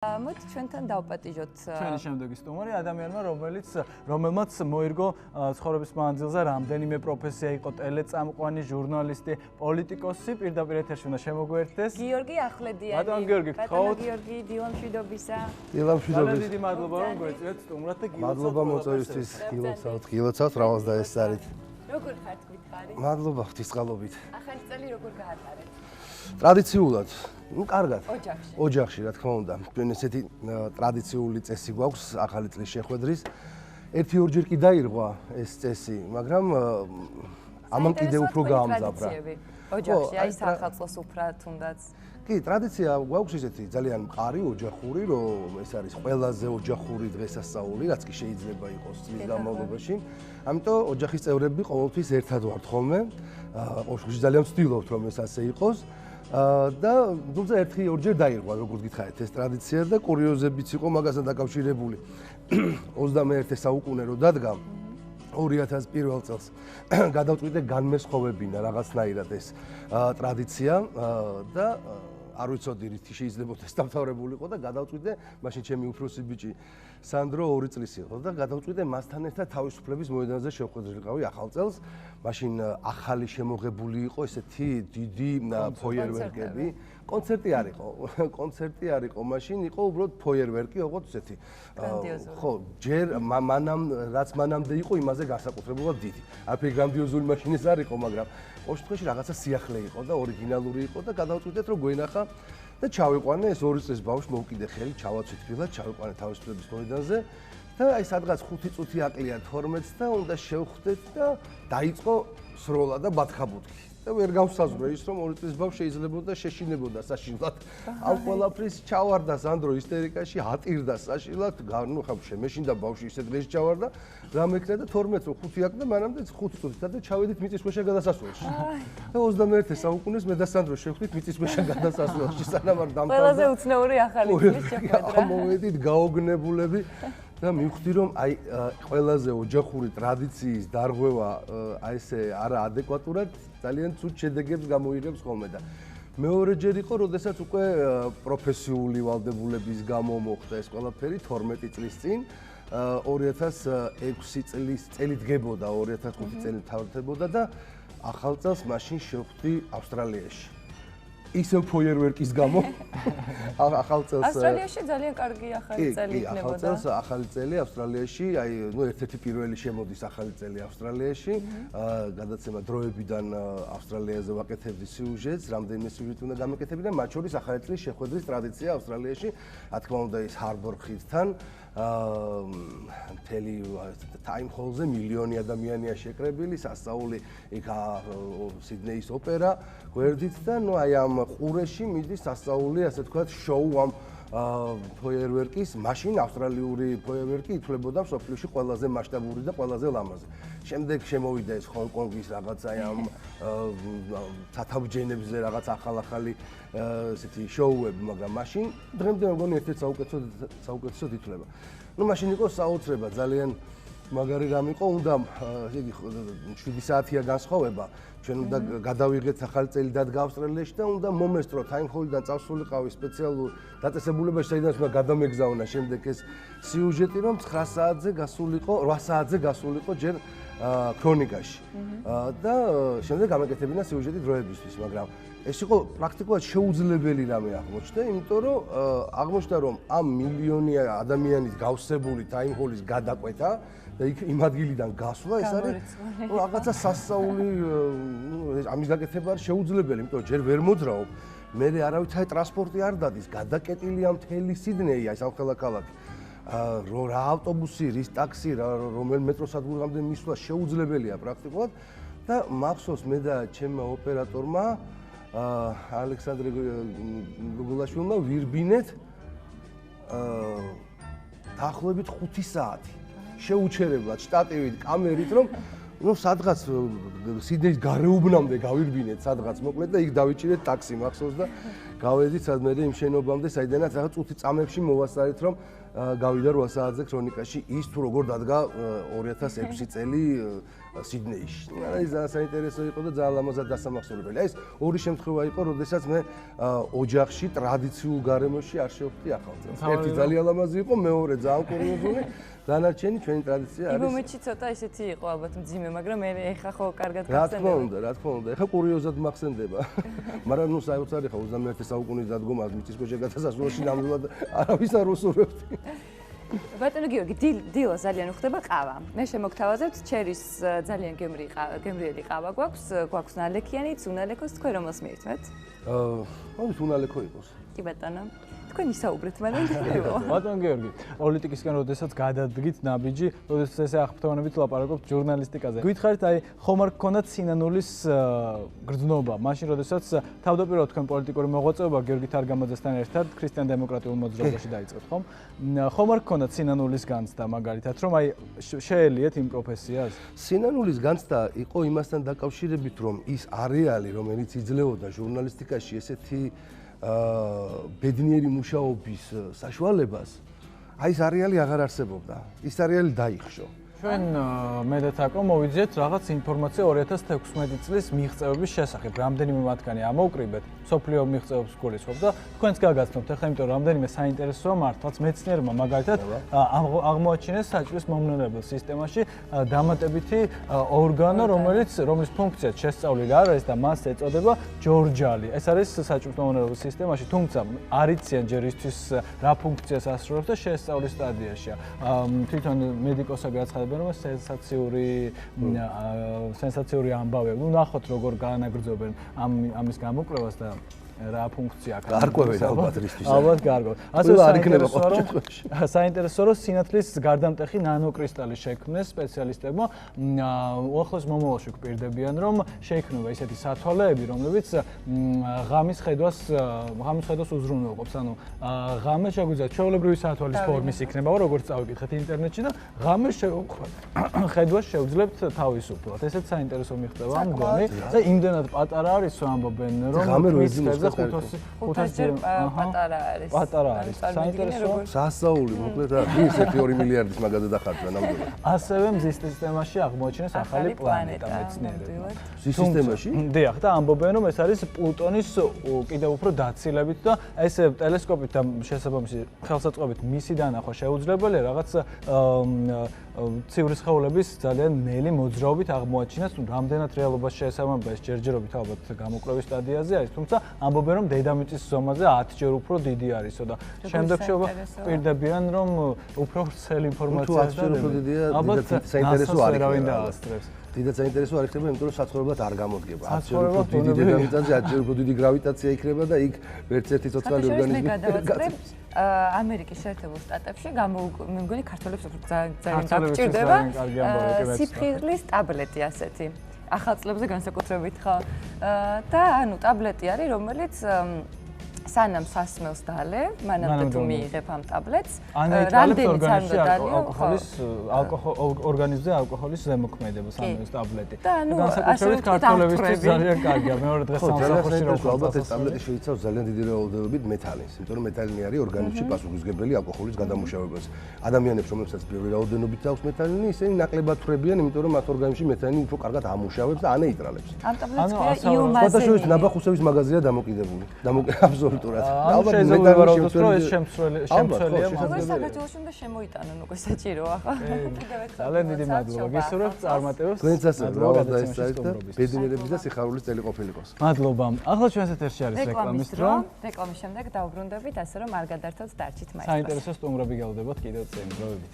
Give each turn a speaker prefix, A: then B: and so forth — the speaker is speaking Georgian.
A: მოდი ჩვენთან დავპატიჟოთ
B: ჩვენი შემდეგი სტუმარი ადამიანმა რომელმაც მოირგო ცხოვრების მანძილზე რამდენიმე პროფესია იყო ტელეწამყვანი, ჟურნალისტი, პოლიტიკოსი, პირდაპირ ეთერში უნდა შემოგვერთდეს
A: გიორგი ახვლედიანი.
B: ბატონო გიორგი, გთხოვთ.
A: გიორგი, დილამშვიდობისა.
C: დილამშვიდობის.
B: დიდი მადლობა რომ გვეწიეთ სტუმრად და გილოცავთ.
C: მადლობა მოწვევისთვის, გილოცავთ, რავალს დაესწარით.
A: როგორ ხართ გითხარი?
C: მადლობა ღვთისწყალობით.
A: ახალი წელი როგორ გაატარეთ?
C: ტრადიციულად, კარგად.
A: ოჯახში.
C: ოჯახში, რა თქმა უნდა. ჩვენ ესეთი ტრადიციული წესი გვაქვს ახალი წლის შეხვედრის. ერთი-ორჯერ კი დაირღვა ეს წესი, მაგრამ ამან კიდევ უფრო გაამძაფრა.
A: ოჯახში, აი სახელმწიფოს უფრა თუნდაც.
C: კი, ტრადიცია გვაქვს ესეთი ძალიან მყარი ოჯახური, რომ ეს არის ყველაზე ოჯახური დღესასწაული, რაც კი შეიძლება იყოს წლის განმავლობაში. ამიტომ ოჯახის წევრები ყოველთვის ერთად ვართ ხოლმე. ოშხში ძალიან ვცდილობთ, რომ ეს ასე იყოს. და თუმცა ერთი-ორჯერ დაირღვა, როგორც გითხარით, ეს ტრადიცია და კურიოზებიც იყო მაგასთან დაკავშირებული. 21 საუკუნე რო დადგა 2001 წელს გადავწყვიტე განმესხოვებინა რაღაცნაირად ეს ტრადიცია და არ ვიცოდი რითი შეიძლება ეს დამთავრებულიყო და გადავწყვიტე მაშინ ჩემი უფროსი ბიჭი სანდრო 2 წლის იყო და გადავწყვიტე მასთან ერთად თავისუფლების მოედანზე შევხვედრილიყავი ახალ წელს. მაშინ ახალი შემოღებული იყო ესეთი დიდი ფოიერვერკები. კონცერტი არ იყო, მაშინ იყო უბრალოდ ფოიერვერკი, ოღონდ ესეთი. ხო, ჯერ რაც მანამდე იყო, იმაზე განსაკუთრებულად დიდი. არაფერი გრანდიოზული მაშინ ეს არ იყო, მაგრამ ყოველ შემთხვევაში რაღაცა სიახლე იყო და ორიგინალური იყო და გადავწყვიტეთ რომ გვენახა და ჩავიყვანე ეს 2 წლის ბავშვი მოვკიდე ხელი, ჩავაცვით ფილად, ჩავიყვანე თავისუფლების მოედანზე და აი სადღაც 5 წუთი აკლია 12-ს და უნდა შევხვდეთ და დაიწყო სროლა და ბათხაბუთხი. და ვერ გავსაზღვრე ის რომ 2 წლის ბავშვი შეიძლებოდა შეშინებოდა საშინლად. ამ ყველაფრის ჩავარდა სანდრო ისტერიკაში, ატირდა საშინლად, ნუ ხა შემეშინდა ბავშვი ისე დღეს ჩავარდა, რამექნა და 12-ს რო 5 აკლდა, მანამდე 5 წუთით და ჩავედით მიწისქვეშა გადასასვლელში. და 21 საუკუნეს მე და სანდრო შევხვდით მიწისქვეშა გადასასვლელში, სანამ არ დამთავრდა.
A: ყველაზე უცნაური ახალი წლის შეხვედრა.
C: მოვედით გაოგნებულები და მივხვდი რომ აი ყველაზე ოჯახური ტრადიციის დარღვევა აი ესე არა ადეკვატურად ძალიან ცუდ შედეგებს გამოიღებს ხოლმე და მეორეჯერ იყო, როდესაც უკვე პროფესიული ვალდებულების გამო მოხდა ეს ყველაფერი 12 წლის წინ 2006 წელი დგებოდა 2005 წელი თავდებოდა და ახალ წელს მაშინ შევხვდი ავსტრალიაში. ისევ ფოიერვერკის გამო ახალ წელს
A: ავსტრალიაში ძალიან კარგი ახალი წელი იქნებოდა.
C: ახალ წელს ახალი წელი ავსტრალიაში, აი ნუ ერთ-ერთი პირველი შემოდის ახალი წელი ავსტრალიაში. გადაცემა დროებიდან ავსტრალიაზე ვაკეთებდი სიუჟეტს, რამდენიმე სიუჟეტი უნდა გამეკეთებინა, მათ შორის ახალი წლის შეხვედრის ტრადიცია ავსტრალიაში, რა თქმა უნდა ის ჰარბორ ხიდთან მთელი ტაიმ ჰოლზე მილიონი ადამიანია შეკრებილი, სასწაული იქ სიდნეის ოპერა გვერდით და ნუ აი ამ ყურეში მიდის სასწაული, ასე თქვა, შოუ ამ ფოიერვერკის, მაშინ ავსტრალიური ფოიერვერკი ითვლებოდა მსოფლიოში ყველაზე მასშტაბური და ყველაზე ლამაზი. შემდეგ შემოვიდა ეს ჰონკონგის რაღაც აი ამ ცათავჯენებზე რაღაც ახალ-ახალი ესეთი შოუები, მაგრამ მაშინ დღემდე მგონი ერთ-ერთი საუკეთესოდ ითვლება. ნუ მაშინ იყო საოცრება, ძალიან მაგარი რამ იყო, უნდა იგი 7 საათია განსხვავება. ჩვენ უნდა გადავიღეთ ახალი წელი დადგა ავსტრალიაში და უნდა მომესწროთ ტაიმ ჰოლიდან წავსულიყავი სპეციალურ დაწესებულებაში, საიდანაც უნდა გადამეგზავნა შემდეგ ეს სიუჟეტი, რომ 9 საათზე გასულიყო, 8 საათზე გასულიყო ჯერ ქრონიკაში. და შემდეგ გამეკეთებინა სიუჟეტი დროებისთვის, მაგრამ ეს იყო პრაქტიკულად შეუძლებელი რამე აღმოჩნდა, იმიტომ რომ აღმოჩნდა რომ ამ მილიონი ადამიანის გავსებული ტაიმ ჰოლის გადაკვეთა და იმ ადგილიდან გასვლა ეს არის რაღაცა სასწაული, ამის გაკეთება არის შეუძლებელი, იმიტომ რომ ჯერ ვერ მოძრაობ, მე არავითარი ტრანსპორტი არ დადის, გადაკეტილია მთელი სიდნეი, აი სამხელა ქალაქი. რა ავტობუსი, რის ტაქსი, რომელ მეტროსადგურამდე მისვლა შეუძლებელია პრაქტიკულად და მახსოვს მე და ჩემმა ოპერატორმა ალექსანდრე გოგოლაშვილმა ვირბინეთ დაახლოებით 5 საათი. შეუჩერებლად შტატივით, კამერით, რომ ნუ სადღაც სიდნეის გარეუბნამდე გავირბინეთ სადღაც მოკლედ და იქ დავიჭირეთ ტაქსი მახსოვს და გავედით სადმე იმ შენობამდე, საიდანაც რაღაც წუთი წამებში მოვასწარეთ, რომ გავიდა 8 საათზე ქრონიკაში ის თუ როგორ დადგა 2006 წელი სიდნეიში. ის ძალიან საინტერესო იყო და ძალიან ლამაზად დასამახსოვრებელი. ეს ორი შემთხვევა იყო, როდესაც მე ოჯახში ტრადიციულ გარემოში არ შევხვდი ახალ წელს. ერთი ძალიან ლამაზი იყო, მეორე ძალიან კურიოზული. დანარჩენი ჩვენი ტრადიცია არის.
A: იბომეთში ცოტა ისეთი იყო ალბათ მძიმე, მაგრამ მე ეხა ხო კარგად
C: რა თქმა უნდა. ეხა კურიოზად მახსენდება. მაგრამ ნუ საოცარი ხა 21 საუკუნის დადგომას მიწისქვეშა გადასასვლელში ნამდვილად არავის არ უსურვებდი.
A: ბატონო გიორგი, დილო ძალიან უხდება ყავა. მე შემოგთავაზებთ ჩერის ძალიან გემრიელი ყავა გვაქვს ნალექიანი, უნალექოს, თქვენ რომელს მიირთმევთ?
C: მოდით უნალექო იყოს.
A: კი ბატონო. თქვენ ისაუბრეთ მანამ დიო.
B: ბატონო გიორგი, პოლიტიკისგან როდესაც გადადგით ნაბიჯი, როდესაც ესე აღფრთოვანებით ლაპარაკობთ ჟურნალისტიკაზე. გითხარით, აი ხომ არ გქონდათ სინანულის გრძნობა, მაშინ როდესაც თავდაპირველად თქვენ პოლიტიკური მოღვაწეობა გიორგი თარგამაძესთან ერთად ქრისტიან-დემოკრატიულ მოძრაობაში დაიწყეთ, ხომ? ხომ არ გქონდათ სინანულის განცდა მაგალითად, რომ აი შეელიეთ იმ პროფესიას?
C: სინანულის განცდა იყო იმასთან დაკავშირებით, რომ ის არეალი, რომელიც იძლეოდა ჟურნალისტიკაში ესეთი ბედნიერი მუშაობის საშუალებას, აი ეს არეალი აღარ არსებობდა. ის არეალი დაიხშო.
B: ჩვენ მე და თაკო მოვიძიეთ რაღაც ინფორმაცია 2016 წლის მიღწევების შესახებ. რამდენიმე მათგანი ამოვკრიბეთ, სოფლიო მიღწევებს გულისხმობ და თქვენც გაგაცნობთ ახლა, იმიტომ რომ რამდენიმე საინტერესოა მართლაც მეცნიერმა მაგალითად აღმოაჩინეს საჭმლის მომნელებელ სისტემაში დამატებითი ორგანო, რომლის ფუნქციაც შესწავლილი არ არის და მას ეწოდება ჯორჯალი. ეს არის საჭმლის მომნელebel სისტემაში, თუმცა არ იციან ჯერ ისთვის რა ფუნქციას ასრულებს და შესწავლის სტადიაშია. თვითონ მედიკოსები აცხადებენ, რომ სენსაციური ამბავია. ნუ ნახოთ როგორ გაანაგრძობენ ამის გამოკვლევას და რა ფუნქცია აქვს.
C: გარკვევენ ალბათ რისთვის.
B: ალბათ გარკვევენ.
C: ასე არ იქნება ყოველთვის.
B: საინტერესო რომ სინათლის გარდამტეხი ნანოკრისტალი შექმნეს სპეციალისტებმა. უახლოეს მომავალში გვპირდებიან, რომ შეიქმნება ისეთი სათვალეები, რომლებიც ღამის ხედვას უზრუნველყოფს. ანუ ღამე შეგვიძლია ჩვეულებრივი სათვალის ფორმის იქნება, როგორც წავიკითხეთ ინტერნეტში და ღამე ხედვას შევძლებთ თავისუფლად. ესეც საინტერესო მიღწევა მგონი და იმდენად პატარა არის, ამბობენ, რომ მის ხედვას 500-ჯერ
A: პატარა არის.
B: პატარა არის. საინტერესოა.
C: სასწაული, მოკლედ რა, ის 1-2 მილიარდის მაგაზე დახარჯვა ნამდვილად.
B: ასევე მზის სისტემაში აღმოაჩინეს ახალი პლანეტა მეცნიერებმა.
C: მზის სისტემაში?
B: დიახ, და ამბობენ, რომ ეს არის პლუტონის კიდევ უფრო დაცილებით და ეს ტელესკოპით და შესაბამისი ხელსაწყობით მისი დანახვა შეუძლებელია რაღაც ცივრი სხეულების ძალიან ნელი მოძრაობით აღმოაჩინეს, რამდენად რეალობას შეესაბამება ეს ჯერჯერობით ალბათ გამოკვლევის სტადიაზე არის, თუმცა ამბობენ, რომ დედამიწის ზომაზე 10-ჯერ უფრო დიდი არისო და შემდეგ პირდებიან, რომ უფრო ვრცელი ინფორმაციას და
C: ალბათ საინტერესო არ იქნება.
B: დაასწრებს.
C: დიდად საინტერესო არ იქნება, იმიტომ რომ საცხოვრებლად არ გამოდგება. 10-ჯერ უფრო დიდი დედამიწაზე 10-ჯერ უფრო დიდი გრავიტაცია იქნება და იქ ვერც ერთი ცოცხალი ორგანიზმი
A: გადავაწყდებ ამერიკის შეერთებულ შტატებში მე მგონი ქართველებს ძალიან დაგჭირდება სიფხილის ტაბლეტი ასეთი. ახალ წლებზე განსაკუთრებით ხო. და ანუ ტაბლეტი არის, რომელიც სანამ სასმელს დალე, მანამდე თუ მიიღებ ამ ტაბლეტს, რამდენიც არ უნდა დალიო,
B: ორგანიზმზე ალკოჰოლის ზემოქმედებას ამის ტაბლეტი.
A: და ანუ
B: განსაკუთრებით ქართველებისთვის ძალიან კარგია. მეორე დღეს სამსახურში რომ
C: ალბათ ეს ტაბლეტი შეიცავს ძალიან დიდი რაოდენობით მეთალინს, იმიტომ რომ მეთალინი არის ორგანიზმში პასუხისმგებელი ალკოჰოლის გადამუშავებას. ადამიანებს, რომლებსაც ბევრი რაოდენობით აქვს მეთალინი, ისინი ნაკლებად თვრებიან, იმიტომ რომ მათ ორგანიზმში მეთალინი უფრო კარგად ამუშავებს და ანეიტრალებს.
A: ამ ტაბლეტს იუმაზენი.
C: სხვადასხვა ნაბახუსების მაღაზია დამოკიდებული. აბსოლუტურად.
B: ალბათ მეტალურგიას რომ ეს შემცველია.
A: საქართველოში უნდა შემოიტანონ უკვე საჭიროა ხო?
B: ძალიან დიდი მადლობა. გისურვებთ წარმატებებს.
C: თქვენც ასე ბრავად დაესწრეთ და ბედნიერების და სიხარულის წელი ყოფილიყოს.
B: მადლობა. ახლა ჩვენს ეთერში არის რეკლამის დრო.
A: რეკლამის შემდეგ დავბრუნდებით, ასე რომ არ გადართოთ დარჩით მაინც.
B: საინტერესო სტუმრები გელოდებათ კიდევ წინ დროებით.